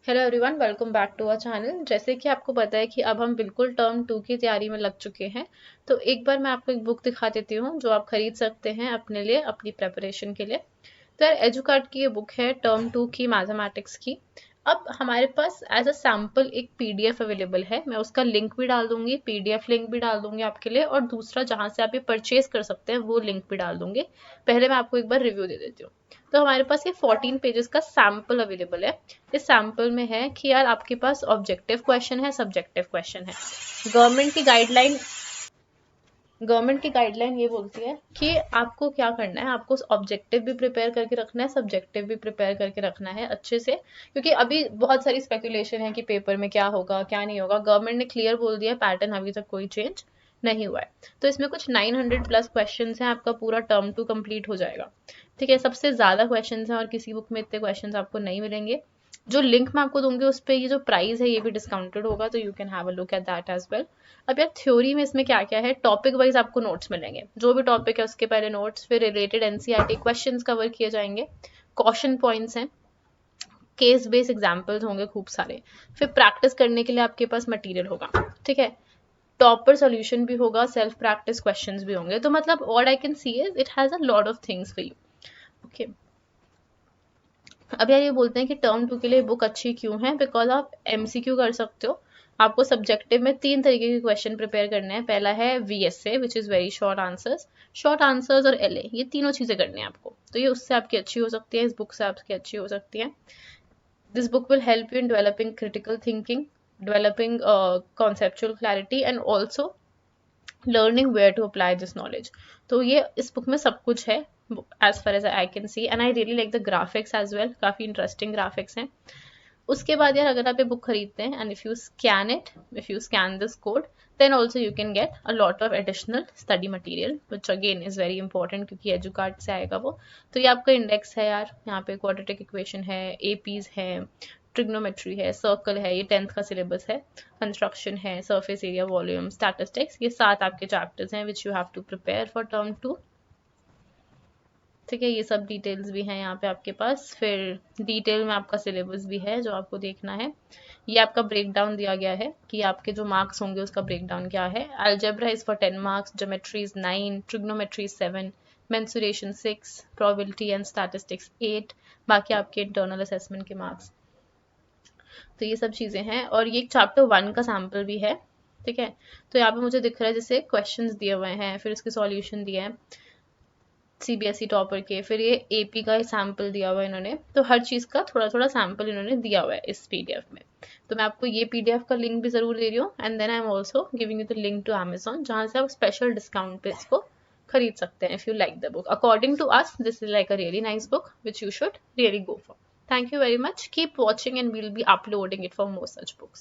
Hello everyone, welcome back to our channel. जैसे कि आपको पता है कि अब हम बिल्कुल टर्म 2 की तैयारी में लग चुके हैं। तो एक बार मैं आपको एक बुक दिखा देती हूँ जो आप खरीद सकते हैं अपने लिए, अपनी प्रेपरेशन के लिए। तो यार, एजुकार्ट की ये बुक है टर्म 2 की, मैथमेटिक्स की। अब हमारे पास एज अ सैम्पल एक पीडीएफ अवेलेबल है। मैं उसका लिंक भी डाल दूंगी, पीडीएफ लिंक भी डाल दूंगी आपके लिए, और दूसरा जहाँ से आप ये परचेज कर सकते हैं वो लिंक भी डाल दूंगी। पहले मैं आपको एक बार रिव्यू दे देती हूँ। तो हमारे पास ये 14 पेजेस का सैम्पल अवेलेबल है। इस सैम्पल में है कि यार आपके पास ऑब्जेक्टिव क्वेश्चन है, सब्जेक्टिव क्वेश्चन है। गवर्नमेंट की गाइडलाइन गवर्नमेंट की गाइडलाइन ये बोलती है कि आपको क्या करना है, आपको ऑब्जेक्टिव भी प्रिपेयर करके रखना है, सब्जेक्टिव भी प्रिपेयर करके रखना है अच्छे से। क्योंकि अभी बहुत सारी स्पेकुलेशन है कि पेपर में क्या होगा क्या नहीं होगा। गवर्नमेंट ने क्लियर बोल दिया, पैटर्न अभी तक कोई चेंज नहीं हुआ है। तो इसमें कुछ 900 प्लस क्वेश्चन हैं, आपका पूरा टर्म 2 कंप्लीट हो जाएगा। ठीक है, सबसे ज्यादा क्वेश्चन हैं और किसी बुक में इतने क्वेश्चन आपको नहीं मिलेंगे। जो लिंक मैं आपको दूंगी उस पर ये जो प्राइस है ये भी डिस्काउंटेड होगा, तो you can have a look at that as well. अब यार, थ्योरी में इसमें क्या क्या है, टॉपिक वाइज आपको नोट्स मिलेंगे। जो भी टॉपिक है उसके पहले नोट्स, फिर रिलेटेड एनसीईआरटी क्वेश्चंस कवर किए जाएंगे, क्वेश्चन पॉइंट्स हैं, केस बेस्ड एग्जांपल्स होंगे खूब सारे, फिर प्रैक्टिस करने के लिए आपके पास मटेरियल होगा। ठीक है, टॉपर सॉल्यूशन भी होगा, सेल्फ प्रैक्टिस क्वेश्चंस भी होंगे। तो मतलब what I can C is it has a lot of things for you. Okay, अब यार ये बोलते हैं कि टर्म 2 के लिए बुक अच्छी क्यों है, बिकॉज आप एमसीक्यू कर सकते हो। आपको सब्जेक्टिव में 3 तरीके के क्वेश्चन प्रिपेयर करने हैं। पहला है VSA which is very short answers, और एलए, ये तीनों चीज़ें करनी है आपको। तो ये उससे आपकी अच्छी हो सकती है, इस बुक से आपकी अच्छी हो सकती है। This book will help you in developing critical thinking, developing conceptual clarity, and also learning where to apply this knowledge. तो ये इस बुक में सब कुछ है, as far as I can see. And I really like the graphics as well, काफ़ी interesting graphics हैं। उसके बाद यार, अगर आप ये बुक खरीदते हैं and if you scan this code, then also you can get a lot of additional study material which again is very important, क्योंकि एजुकार्ट से आएगा वो। तो ये आपका इंडेक्स है यार, यहाँ पे क्वाड्रेटिक इक्वेशन है, एपीज है, ट्रिग्नोमेट्री है, सर्कल है, ये 10th का सिलेबस है, कंस्ट्रक्शन है, सरफेस एरिया, वॉल्यूम, स्टैटिस्टिक्स, ये 7 आपके चैप्टर्स हैं which you have to prepare for term 2। ठीक है, ये सब डिटेल्स भी हैं यहाँ पे आपके पास। फिर डिटेल में आपका सिलेबस भी है जो आपको देखना है। ये आपका ब्रेक डाउन दिया गया है कि आपके जो मार्क्स होंगे उसका ब्रेक डाउन क्या है। Algebra is for 10 marks, geometry is 9, trigonometry is 7, mensuration 6, probability and statistics 8, बाकी आपके इंटरनल असेसमेंट के मार्क्स। तो ये सब चीज़ें हैं, और ये चैप्टर 1 का सैम्पल भी है। ठीक है, तो यहाँ पे मुझे दिख रहा है जैसे क्वेश्चंस दिए हुए हैं, फिर उसके सॉल्यूशन दिए हैं सीबीएसई टॉपर के, फिर ये एपी का सैंपल दिया हुआ है इन्होंने। तो हर चीज़ का थोड़ा थोड़ा सैंपल इन्होंने दिया हुआ है इस पीडीएफ में। तो मैं आपको ये पीडीएफ का लिंक भी ज़रूर दे रही हूँ, and then I am also giving you the link to Amazon, जहाँ से आप स्पेशल डिस्काउंट पे इसको खरीद सकते हैं if you like the book. According to us this is like a really nice book which you should really go for. Thank you very much. Keep watching and we'll be uploading it for more such books.